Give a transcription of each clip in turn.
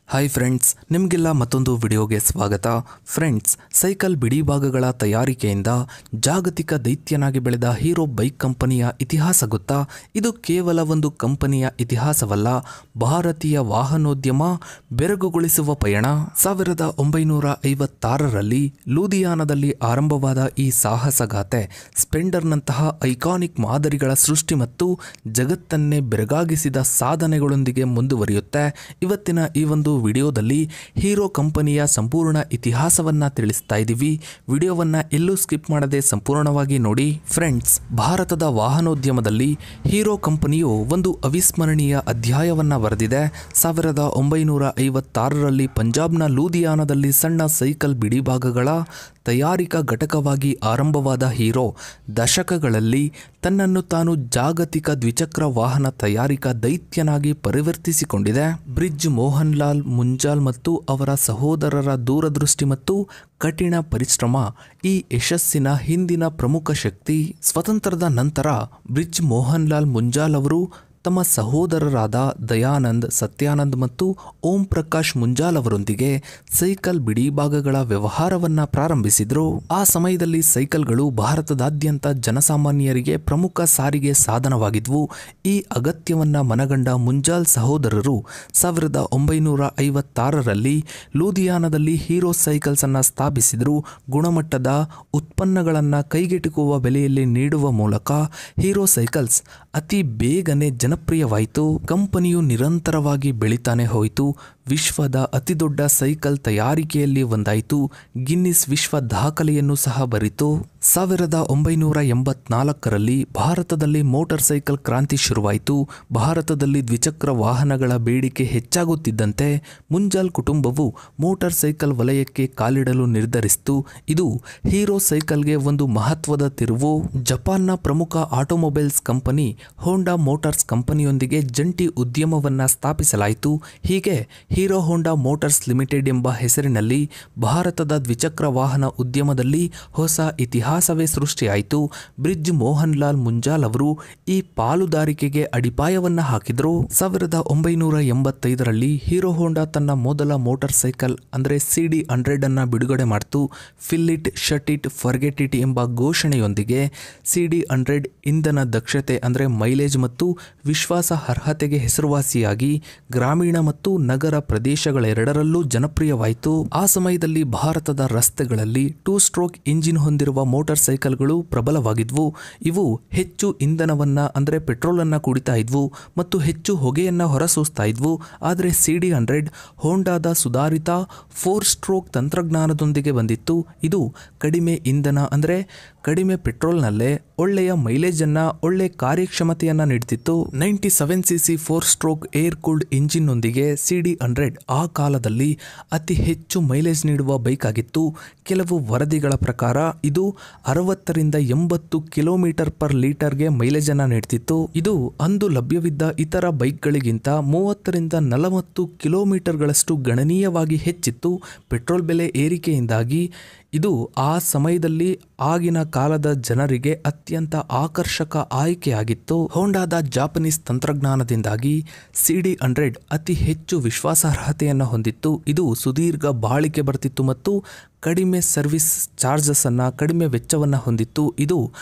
Hi friends, ನಿಮಗೆಲ್ಲ ಮತ್ತೊಂದು ವಿಡಿಯೋಗೆ ಸ್ವಾಗತ. ಫ್ರೆಂಡ್ಸ್, ಸೈಕಲ್ ಬಿಡಿ ಭಾಗಗಳ ತಯಾರಿಕೆಯಿಂದ ಜಾಗತಿಕ ದೈತ್ಯನಾಗಿ ಬೆಳೆದ ಹೀರೋ ಬೈಕ್ ಕಂಪನಿಯ ಇತಿಹಾಸ ಗೊತ್ತಾ? ಇದು ಕೇವಲ ಒಂದು ಕಂಪನಿಯ ಇತಿಹಾಸವಲ್ಲ, ಭಾರತೀಯ ವಾಹನೋದ್ಯಮ ಬೆರಗುಗೊಳಿಸುವ ಪಯಣ. 1956ರಲ್ಲಿ ಲೂಧಿಯಾನದಲ್ಲಿ ಆರಂಭವಾದ ಈ ಸಾಹಸಗಾಥೆ ಸ್ಪೆಂಡರ್ನಂತಹ ಐಕಾನಿಕ್ ಮಾದರಿಗಳ ಸೃಷ್ಟಿ ಮತ್ತು ಜಗತ್ತನ್ನೇ ಬೆರಗಾಗಿಸಿದ ಸಾಧನೆಗಳೊಂದಿಗೆ ಮುಂದುವರಿಯುತ್ತೆ. ಇವತ್ತಿನ ಈ ಒಂದು ವಿಡಿಯೋದಲ್ಲಿ ಹೀರೋ ಕಂಪನಿಯ ಸಂಪೂರ್ಣ ಇತಿಹಾಸವನ್ನ ತಿಳಿಸ್ತಾ ಇದ್ದೀವಿ. ವಿಡಿಯೋವನ್ನ ಎಲ್ಲೂ ಸ್ಕಿಪ್ ಮಾಡದೆ ಸಂಪೂರ್ಣವಾಗಿ ನೋಡಿ. ಫ್ರೆಂಡ್ಸ್, ಭಾರತದ ವಾಹನೋದ್ಯಮದಲ್ಲಿ ಹೀರೋ ಕಂಪನಿಯು ಒಂದು ಅವಿಸ್ಮರಣೀಯ ಅಧ್ಯಾಯವನ್ನ ಬರೆದಿದೆ. 1956ರಲ್ಲಿ ಪಂಜಾಬ್ನ ಲೂಧಿಯಾನದಲ್ಲಿ ಸಣ್ಣ ಸೈಕಲ್ ಬಿಡಿಭಾಗಗಳ ತಯಾರಿಕಾ ಘಟಕವಾಗಿ ಆರಂಭವಾದ ಹೀರೋ ದಶಕಗಳಲ್ಲಿ ತನ್ನನ್ನು ತಾನು ಜಾಗತಿಕ ದ್ವಿಚಕ್ರ ವಾಹನ ತಯಾರಿಕಾ ದೈತ್ಯನಾಗಿ ಪರಿವರ್ತಿಸಿಕೊಂಡಿದೆ. ಬ್ರಿಜ್ ಮೋಹನ್ ಲಾಲ್ ಮುಂಜಾಲ್ ಮತ್ತು ಅವರ ಸಹೋದರರ ದೂರದೃಷ್ಟಿ ಮತ್ತು ಕಠಿಣ ಪರಿಶ್ರಮ ಈ ಯಶಸ್ಸಿನ ಹಿಂದಿನ ಪ್ರಮುಖ ಶಕ್ತಿ. ಸ್ವತಂತ್ರದ ನಂತರ ಬ್ರಿಜ್ ಮೋಹನ್ ಲಾಲ್ ಮುಂಜಾಲ್ ಅವರು ತಮ್ಮ ಸಹೋದರರಾದ ದಯಾನಂದ್, ಸತ್ಯಾನಂದ್ ಮತ್ತು ಓಂ ಪ್ರಕಾಶ್ ಮುಂಜಾಲ್ ಅವರೊಂದಿಗೆ ಸೈಕಲ್ ಬಿಡಿಭಾಗಗಳ ವ್ಯವಹಾರವನ್ನ ಪ್ರಾರಂಭಿಸಿದ್ರು. ಆ ಸಮಯದಲ್ಲಿ ಸೈಕಲ್ಗಳು ಭಾರತದಾದ್ಯಂತ ಜನಸಾಮಾನ್ಯರಿಗೆ ಪ್ರಮುಖ ಸಾರಿಗೆ ಸಾಧನವಾಗಿದ್ವು. ಈ ಅಗತ್ಯವನ್ನ ಮನಗಂಡ ಮುಂಜಾಲ್ ಸಹೋದರರು 1956ರಲ್ಲಿ ಲೂಧಿಯಾನದಲ್ಲಿ ಹೀರೋ ಸೈಕಲ್ಸ್ ಅನ್ನ ಸ್ಥಾಪಿಸಿದ್ರು. ಗುಣಮಟ್ಟದ ಉತ್ಪನ್ನಗಳನ್ನ ಕೈಗೆಟುಕುವ ಬೆಲೆಯಲ್ಲಿ ನೀಡುವ ಮೂಲಕ ಹೀರೋ ಸೈಕಲ್ಸ್ ಅತಿ ಬೇಗನೆ ಜನಪ್ರಿಯವಾಯಿತು. ಕಂಪನಿಯು ನಿರಂತರವಾಗಿ ಬೆಳೀತಾನೆ ಹೋಯಿತು. ವಿಶ್ವದ ಅತಿದೊಡ್ಡ ಸೈಕಲ್ ತಯಾರಿಕೆಯಲ್ಲಿ ಒಂದಾಯಿತು. ಗಿನ್ನಿಸ್ ವಿಶ್ವ ದಾಖಲೆಯನ್ನು ಸಹ ಬರಿತು. 1984ರಲ್ಲಿ ಭಾರತದಲ್ಲಿ ಮೋಟಾರ್ ಸೈಕಲ್ ಕ್ರಾಂತಿ ಶುರುವಾಯಿತು. ಭಾರತದಲ್ಲಿ ದ್ವಿಚಕ್ರ ವಾಹನಗಳ ಬೇಡಿಕೆ ಹೆಚ್ಚಾಗುತ್ತಿದ್ದಂತೆ ಮುಂಜಾಲ್ ಕುಟುಂಬವು ಮೋಟಾರ್ ಸೈಕಲ್ ವಲಯಕ್ಕೆ ಕಾಲಿಡಲು ನಿರ್ಧರಿಸಿತು. ಇದು ಹೀರೋ ಸೈಕಲ್ಗೆ ಒಂದು ಮಹತ್ವದ ತಿರುವು. ಜಪಾನ್ನ ಪ್ರಮುಖ ಆಟೋಮೊಬೈಲ್ಸ್ ಕಂಪನಿ ಹೋಂಡಾ ಮೋಟಾರ್ಸ್ ಕಂಪನಿಯೊಂದಿಗೆ ಜಂಟಿ ಉದ್ಯಮವನ್ನ ಸ್ಥಾಪಿಸಲಾಯಿತು. ಹೀಗೆ ಹೀರೋ ಹೋಂಡಾ ಮೋಟಾರ್ಸ್ ಲಿಮಿಟೆಡ್ ಎಂಬ ಹೆಸರಿನಲ್ಲಿ ಭಾರತದ ದ್ವಿಚಕ್ರ ವಾಹನ ಉದ್ಯಮದಲ್ಲಿ ಹೊಸ ಇತಿಹಾಸವೇ ಸೃಷ್ಟಿಯಾಯಿತು. ಬ್ರಿಜ್ ಮೋಹನ್ ಲಾಲ್ ಮುಂಜಾಲ್ ಅವರು ಈ ಪಾಲುದಾರಿಕೆಗೆ ಅಡಿಪಾಯವನ್ನ ಹಾಕಿದ್ರು. 1985ರಲ್ಲಿ ಹೀರೋ ಹೋಂಡಾ ತನ್ನ ಮೊದಲ ಮೋಟಾರ್ ಸೈಕಲ್ ಅಂದರೆ CD100 ಅನ್ನ ಬಿಡುಗಡೆ ಮಾಡಿತು. Fill it, shut it, forget it ಎಂಬ ಘೋಷಣೆಯೊಂದಿಗೆ CD100 ಇಂಧನ ದಕ್ಷತೆ ಅಂದರೆ ಮೈಲೇಜ್ ಮತ್ತು ವಿಶ್ವಾಸಾರ್ಹತೆಗೆ ಹೆಸರುವಾಸಿಯಾಗಿ ಗ್ರಾಮೀಣ ಮತ್ತು ನಗರ ಪ್ರದೇಶಗಳೆರಡರಲ್ಲೂ ಜನಪ್ರಿಯವಾಯಿತು. ಆ ಸಮಯದಲ್ಲಿ ಭಾರತದ ರಸ್ತೆಗಳಲ್ಲಿ 2 ಸ್ಟ್ರೋಕ್ ಇಂಜಿನ್ ಹೊಂದಿರುವ ಮೋಟಾರ್ ಸೈಕಲ್ಗಳು ಪ್ರಬಲವಾಗಿದ್ವು. ಇವು ಹೆಚ್ಚು ಇಂಧನವನ್ನ ಅಂದರೆ ಪೆಟ್ರೋಲ್ ಅನ್ನ ಕುಡಿತಾ ಇದ್ವು ಮತ್ತು ಹೆಚ್ಚು ಹೊಗೆಯನ್ನ ಹೊರಸೂಸ್ತಾ ಇದ್ವು. ಆದರೆ CD100 ಹೋಂಡಾದ ಸುಧಾರಿತ 4 ಸ್ಟ್ರೋಕ್ ತಂತ್ರಜ್ಞಾನದೊಂದಿಗೆ ಬಂದಿತ್ತು. ಇದು ಕಡಿಮೆ ಇಂಧನ ಅಂದರೆ ಕಡಿಮೆ ಪೆಟ್ರೋಲ್ನಲ್ಲೇ ಒಳ್ಳೆಯ ಮೈಲೇಜ್ ಅನ್ನ, ಒಳ್ಳೆ ಕಾರ್ಯಕ್ಷಮತೆಯನ್ನ ನೀಡುತ್ತಿತ್ತು. 97cc 4 stroke air cooled engine ನೊಂದಿಗೆ CD100 ಆ ಕಾಲದಲ್ಲಿ ಅತಿ ಹೆಚ್ಚು ಮೈಲೇಜ್ ನೀಡುವ ಬೈಕ್ ಆಗಿತ್ತು. ಕೆಲವು ವರದಿಗಳ ಪ್ರಕಾರ ಇದು 60ರಿಂದ 80 ಕಿಲೋಮೀಟರ್ ಪರ್ ಲೀಟರ್ಗೆ ಮೈಲೇಜ್ ಅನ್ನ ನೀಡುತ್ತಿತ್ತು. ಇದು ಅಂದು ಲಭ್ಯವಿದ್ದ ಇತರ ಬೈಕ್ಗಳಿಗಿಂತ 30ರಿಂದ 40 ಕಿಲೋಮೀಟರ್ಗಳಷ್ಟು ಗಣನೀಯವಾಗಿ ಹೆಚ್ಚಿತ್ತು. ಪೆಟ್ರೋಲ್ ಬೆಲೆ ಏರಿಕೆಯಿಂದಾಗಿ ಇದು ಆ ಸಮಯದಲ್ಲಿ ಆಗಿನ ಕಾಲದ ಜನರಿಗೆ ಅತ್ಯಂತ ಆಕರ್ಷಕ ಆಯ್ಕೆಯಾಗಿತ್ತು. ಹೋಂಡಾದ ಜಾಪನೀಸ್ ತಂತ್ರಜ್ಞಾನದಿಂದಾಗಿ CD100 ಅತಿ ಹೆಚ್ಚು ವಿಶ್ವಾಸಾರ್ಹತೆಯನ್ನು ಹೊಂದಿತ್ತು. ಇದು ಸುದೀರ್ಘ ಬಾಳಿಕೆ ಬರ್ತಿತ್ತು ಮತ್ತು ಕಡಿಮೆ ಸರ್ವಿಸ್ ಚಾರ್ಜಸ್ ಅನ್ನ, ಕಡಿಮೆ ವೆಚ್ಚವನ್ನು ಹೊಂದಿತ್ತು. ಇದು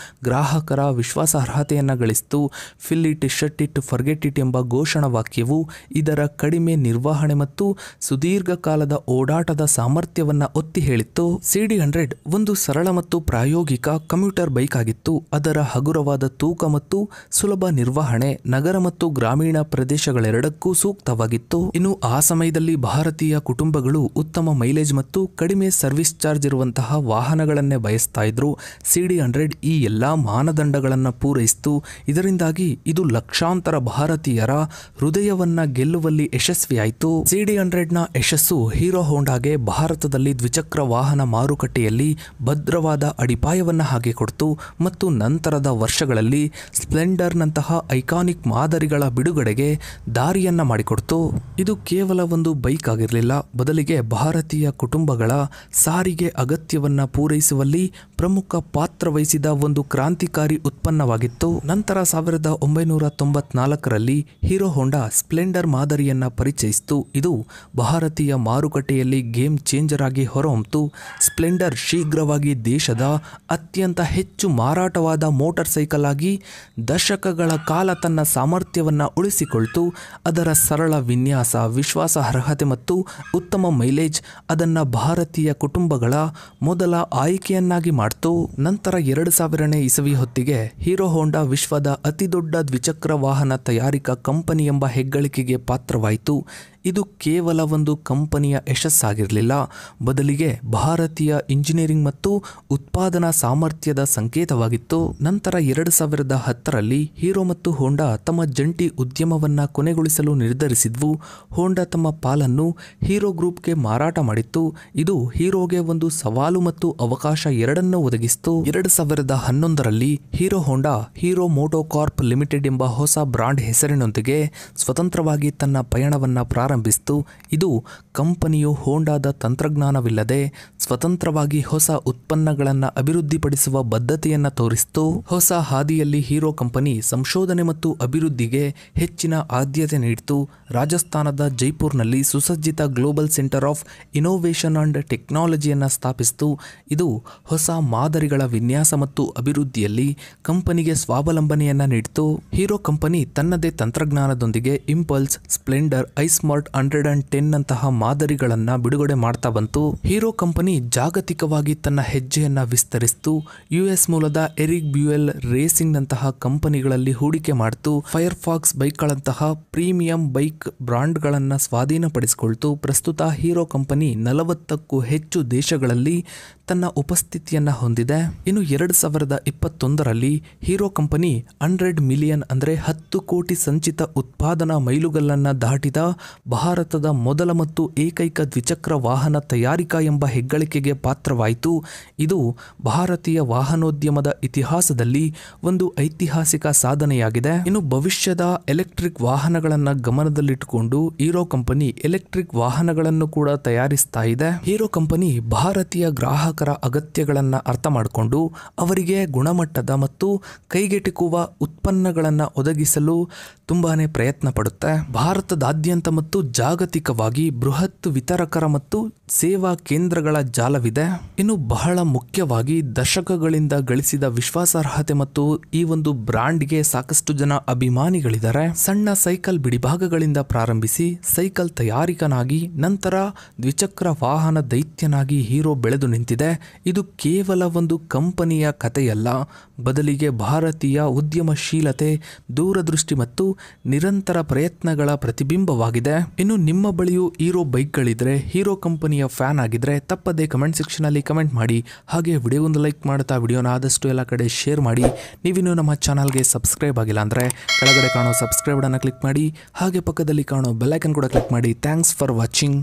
ಗ್ರಾಹಕರ ವಿಶ್ವಾಸಾರ್ಹತೆಯನ್ನು ಗಳಿಸಿತು. Fill it, shut it, forget it ಎಂಬ ಘೋಷಣಾ ವಾಕ್ಯವು ಇದರ ಕಡಿಮೆ ನಿರ್ವಹಣೆ ಮತ್ತು ಸುದೀರ್ಘ ಕಾಲದ ಓಡಾಟದ ಸಾಮರ್ಥ್ಯವನ್ನು ಒತ್ತಿ ಹೇಳಿತ್ತು. CD100 ಒಂದು ಸರಳ ಮತ್ತು ಪ್ರಾಯೋಗಿಕ ಕಮ್ಯೂಟರ್ ಬೈಕ್ ಆಗಿತ್ತು. ಅದರ ಹಗುರವಾದ ತೂಕ ಮತ್ತು ಸುಲಭ ನಿರ್ವಹಣೆ ನಗರ ಮತ್ತು ಗ್ರಾಮೀಣ ಪ್ರದೇಶಗಳೆರಡಕ್ಕೂ ಸೂಕ್ತವಾಗಿತ್ತು. ಇನ್ನು ಆ ಸಮಯದಲ್ಲಿ ಭಾರತೀಯ ಕುಟುಂಬಗಳು ಉತ್ತಮ ಮೈಲೇಜ್ ಮತ್ತು ಕಡಿಮೆ ಸರ್ವಿಸ್ ಚಾರ್ಜ್ ಇರುವಂತಹ ವಾಹನಗಳನ್ನೇ ಬಯಸ್ತಾ ಇದ್ರು. CD100 ಈ ಎಲ್ಲಾ ಮಾನದಂಡಗಳನ್ನು ಪೂರೈಸಿತು. ಇದರಿಂದಾಗಿ ಇದು ಲಕ್ಷಾಂತರ ಭಾರತೀಯರ ಹೃದಯವನ್ನ ಗೆಲ್ಲುವಲ್ಲಿ ಯಶಸ್ವಿಯಾಯಿತು. CD100ನ ಯಶಸ್ಸು ಹೀರೋ ಹೋಂಡಾಗೆ ಭಾರತದಲ್ಲಿ ದ್ವಿಚಕ್ರ ವಾಹನ ಮಾರುಕಟ್ಟೆ ಮಾರುಕಟ್ಟೆಯಲ್ಲಿ ಭದ್ರವಾದ ಅಡಿಪಾಯವನ್ನು ಹಾಗೆ ಕೊಡ್ತು ಮತ್ತು ನಂತರದ ವರ್ಷಗಳಲ್ಲಿ ಸ್ಪ್ಲೆಂಡರ್ನಂತಹ ಐಕಾನಿಕ್ ಮಾದರಿಗಳ ಬಿಡುಗಡೆಗೆ ದಾರಿಯನ್ನ ಮಾಡಿಕೊಡ್ತು. ಇದು ಕೇವಲ ಒಂದು ಬೈಕ್ ಆಗಿರಲಿಲ್ಲ, ಬದಲಿಗೆ ಭಾರತೀಯ ಕುಟುಂಬಗಳ ಸಾರಿಗೆ ಅಗತ್ಯವನ್ನ ಪೂರೈಸುವಲ್ಲಿ ಪ್ರಮುಖ ಪಾತ್ರ ವಹಿಸಿದ ಒಂದು ಕ್ರಾಂತಿಕಾರಿ ಉತ್ಪನ್ನವಾಗಿತ್ತು. ನಂತರ 1994ರಲ್ಲಿ ಹೀರೋ ಹೋಂಡಾ ಸ್ಪ್ಲೆಂಡರ್ ಮಾದರಿಯನ್ನ ಪರಿಚಯಿಸಿತು. ಇದು ಭಾರತೀಯ ಮಾರುಕಟ್ಟೆಯಲ್ಲಿ ಗೇಮ್ ಚೇಂಜರ್ ಆಗಿ ಹೊರಹೊಮ್ಮಿತು. ಸ್ಪ್ಲೆಂಡರ್ ಶೀಘ್ರವಾಗಿ ದೇಶದ ಅತ್ಯಂತ ಹೆಚ್ಚು ಮಾರಾಟವಾದ ಮೋಟಾರ್ ಸೈಕಲ್ ಆಗಿ ದಶಕಗಳ ಕಾಲ ತನ್ನ ಸಾಮರ್ಥ್ಯವನ್ನು ಉಳಿಸಿಕೊಳ್ತು. ಅದರ ಸರಳ ವಿನ್ಯಾಸ, ವಿಶ್ವಾಸಾರ್ಹತೆ ಮತ್ತು ಉತ್ತಮ ಮೈಲೇಜ್ ಅದನ್ನು ಭಾರತೀಯ ಕುಟುಂಬಗಳ ಮೊದಲ ಆಯ್ಕೆಯನ್ನಾಗಿ ಮಾಡ್ತು. ನಂತರ 2000ನೇ ಇಸವಿ ಹೊತ್ತಿಗೆ ಹೀರೋ ಹೋಂಡಾ ವಿಶ್ವದ ಅತಿದೊಡ್ಡ ದ್ವಿಚಕ್ರ ವಾಹನ ತಯಾರಿಕಾ ಕಂಪನಿ ಎಂಬ ಹೆಗ್ಗಳಿಕೆಗೆ ಪಾತ್ರವಾಯಿತು. ಇದು ಕೇವಲ ಒಂದು ಕಂಪನಿಯ ಯಶಸ್ಸಾಗಿರಲಿಲ್ಲ, ಬದಲಿಗೆ ಭಾರತೀಯ ಇಂಜಿನಿಯರಿಂಗ್ ಮತ್ತು ಉತ್ಪಾದನಾ ಸಾಮರ್ಥ್ಯದ ಸಂಕೇತವಾಗಿತ್ತು. ನಂತರ 2010ರಲ್ಲಿ ಹೀರೋ ಮತ್ತು ಹೋಂಡಾ ತಮ್ಮ ಜಂಟಿ ಉದ್ಯಮವನ್ನು ಕೊನೆಗೊಳಿಸಲು ನಿರ್ಧರಿಸಿದ್ವು. ಹೋಂಡಾ ತಮ್ಮ ಪಾಲನ್ನು ಹೀರೋ ಗ್ರೂಪ್ಗೆ ಮಾರಾಟ ಮಾಡಿತ್ತು. ಇದು ಹೀರೋಗೆ ಒಂದು ಸವಾಲು ಮತ್ತು ಅವಕಾಶ ಎರಡನ್ನೂ ಒದಗಿಸಿತು. 2011ರಲ್ಲಿ ಹೀರೋ ಹೋಂಡಾ ಹೀರೋ ಮೋಟೋಕಾರ್ಪ್ ಲಿಮಿಟೆಡ್ ಎಂಬ ಹೊಸ ಬ್ರಾಂಡ್ ಹೆಸರಿನೊಂದಿಗೆ ಸ್ವತಂತ್ರವಾಗಿ ತನ್ನ ಪಯಣವನ್ನು ಪ್ರಾರಂಭಿಸಿತು. ಇದು ಕಂಪನಿಯು ಹೋಂಡಾದ ತಂತ್ರಜ್ಞಾನವಿಲ್ಲದೆ ಸ್ವತಂತ್ರವಾಗಿ ಹೊಸ ಉತ್ಪನ್ನಗಳನ್ನು ಅಭಿವೃದ್ಧಿಪಡಿಸುವ ಬದ್ಧತೆಯನ್ನು ತೋರಿಸಿತು. ಹೊಸ ಹಾದಿಯಲ್ಲಿ ಹೀರೋ ಕಂಪನಿ ಸಂಶೋಧನೆ ಮತ್ತು ಅಭಿವೃದ್ಧಿಗೆ ಹೆಚ್ಚಿನ ಆದ್ಯತೆ ನೀಡಿತು. ರಾಜಸ್ಥಾನದ ಜೈಪುರ್ನಲ್ಲಿ ಸುಸಜ್ಜಿತ global centre of innovation and ಟೆಕ್ನಾಲಜಿಯನ್ನು ಸ್ಥಾಪಿಸಿತು. ಇದು ಹೊಸ ಮಾದರಿಗಳ ವಿನ್ಯಾಸ ಮತ್ತು ಅಭಿವೃದ್ಧಿಯಲ್ಲಿ ಕಂಪನಿಗೆ ಸ್ವಾವಲಂಬನೆಯನ್ನು ನೀಡಿತು. ಹೀರೋ ಕಂಪನಿ ತನ್ನದೇ ತಂತ್ರಜ್ಞಾನದೊಂದಿಗೆ ಇಂಪಲ್ಸ್, ಸ್ಪ್ಲೆಂಡರ್, ಐಸ್ಮಾರ್ಟ್ 110 ನಂತಹ ಮಾದರಿಗಳನ್ನು ಬಿಡುಗಡೆ ಮಾಡ್ತಾ ಬಂತು. ಹೀರೋ ಕಂಪನಿ ಜಾಗತಿಕವಾಗಿ ತನ್ನ ಹೆಜ್ಜೆಯನ್ನ ವಿಸ್ತರಿಸಿತು. US ಮೂಲದ ಎರಿಕ್ ಬ್ಯೂಯೆಲ್ ರೇಸಿಂಗ್ ನಂತಹ ಕಂಪನಿಗಳಲ್ಲಿ ಹೂಡಿಕೆ ಮಾಡಿತು. ಫೈರ್ಫಾಕ್ಸ್ ಬೈಕ್ಗಳಂತಹ ಪ್ರೀಮಿಯಂ ಬೈಕ್ ಬ್ರಾಂಡ್ಗಳನ್ನು ಸ್ವಾಧೀನಪಡಿಸಿಕೊಳ್ತು. ಪ್ರಸ್ತುತ ಹೀರೋ ಕಂಪನಿ 40ಕ್ಕೂ ಹೆಚ್ಚು ದೇಶಗಳಲ್ಲಿ ತನ್ನ ಉಪಸ್ಥಿತಿಯನ್ನ ಹೊಂದಿದೆ. ಇನ್ನು 2021ರಲ್ಲಿ ಹೀರೋ ಕಂಪನಿ 100 ಮಿಲಿಯನ್ ಅಂದರೆ 10 ಕೋಟಿ ಸಂಚಿತ ಉತ್ಪಾದನಾ ಮೈಲುಗಲ್ಲನ್ನು ದಾಟಿದ ಭಾರತದ ಮೊದಲ ಮತ್ತು ಏಕೈಕ ದ್ವಿಚಕ್ರ ವಾಹನ ತಯಾರಿಕಾ ಎಂಬ ಹೆಗ್ಗಳಿಕೆಗೆ ಪಾತ್ರವಾಯಿತು. ಇದು ಭಾರತೀಯ ವಾಹನೋದ್ಯಮದ ಇತಿಹಾಸದಲ್ಲಿ ಒಂದು ಐತಿಹಾಸಿಕ ಸಾಧನೆಯಾಗಿದೆ. ಇನ್ನು ಭವಿಷ್ಯದ ಎಲೆಕ್ಟ್ರಿಕ್ ವಾಹನಗಳನ್ನು ಗಮನದಲ್ಲಿಟ್ಟುಕೊಂಡು ಹೀರೋ ಕಂಪನಿ ಎಲೆಕ್ಟ್ರಿಕ್ ವಾಹನಗಳನ್ನು ಕೂಡ ತಯಾರಿಸ್ತಾ ಇದೆ. ಹೀರೋ ಕಂಪನಿ ಭಾರತೀಯ ಗ್ರಾಹಕರ ಅಗತ್ಯಗಳನ್ನು ಅರ್ಥ ಮಾಡಿಕೊಂಡು ಅವರಿಗೆ ಗುಣಮಟ್ಟದ ಮತ್ತು ಕೈಗೆಟುಕುವ ಉತ್ಪನ್ನಗಳನ್ನು ಒದಗಿಸಲು ತುಂಬಾನೇ ಪ್ರಯತ್ನ ಪಡುತ್ತೆ. ಭಾರತದಾದ್ಯಂತ ಮತ್ತು ಜಾಗತಿಕವಾಗಿ ಬೃಹತ್ ವಿತರಕರ ಮತ್ತು ಸೇವಾ ಕೇಂದ್ರಗಳ ಜಾಲವಿದೆ. ಇನ್ನು ಬಹಳ ಮುಖ್ಯವಾಗಿ ದಶಕಗಳಿಂದ ಗಳಿಸಿದ ವಿಶ್ವಾಸಾರ್ಹತೆ ಮತ್ತು ಈ ಒಂದು ಬ್ರಾಂಡ್ಗೆ ಸಾಕಷ್ಟು ಜನ ಅಭಿಮಾನಿಗಳಿದ್ದಾರೆ. ಸಣ್ಣ ಸೈಕಲ್ ಬಿಡಿಭಾಗಗಳಿಂದ ಪ್ರಾರಂಭಿಸಿ ಸೈಕಲ್ ತಯಾರಿಕನಾಗಿ ನಂತರ ದ್ವಿಚಕ್ರ ವಾಹನ ದೈತ್ಯನಾಗಿ ಹೀರೋ ಬೆಳೆದು ನಿಂತಿದೆ. ಇದು ಕೇವಲ ಒಂದು ಕಂಪನಿಯ ಕಥೆಯಲ್ಲ, ಬದಲಿಗೆ ಭಾರತೀಯ ಉದ್ಯಮಶೀಲತೆ, ದೂರದೃಷ್ಟಿ ಮತ್ತು ನಿರಂತರ ಪ್ರಯತ್ನಗಳ ಪ್ರತಿಬಿಂಬವಾಗಿದೆ. ಇನ್ನು ನಿಮ್ಮ ಬಳಿಯೂ ಹೀರೋ ಬೈಕ್ಗಳಿದ್ರೆ, ಹೀರೋ ಕಂಪನಿಯ ಫ್ಯಾನ್ ಆಗಿದ್ರೆ ತಪ್ಪದೆ ಕಮೆಂಟ್ ಸೆಕ್ಷನ್ ಅಲ್ಲಿ ಕಮೆಂಟ್ ಮಾಡಿ. ಹಾಗೆ ವಿಡಿಯೋಗೊಂದು ಲೈಕ್ ಮಾಡ್ತಾ ವಿಡಿಯೋನ ಆದಷ್ಟು ಎಲ್ಲ ಕಡೆ ಶೇರ್ ಮಾಡಿ. ನೀವಿನ್ನು ನಮ್ಮ ಚಾನಲ್ಗೆ ಸಬ್ಸ್ಕ್ರೈಬ್ ಆಗಿಲ್ಲ ಅಂದ್ರೆ ಕೆಳಗಡೆ ಕಾಣೋ ಸಬ್ಸ್ಕ್ರೈಬ್ ಅನ್ನು ಕ್ಲಿಕ್ ಮಾಡಿ. ಹಾಗೆ ಪಕ್ಕದಲ್ಲಿ ಕಾಣೋ ಬೆಲ್ ಐಕನ್ ಕೂಡ ಕ್ಲಿಕ್ ಮಾಡಿ. Thanks for watching.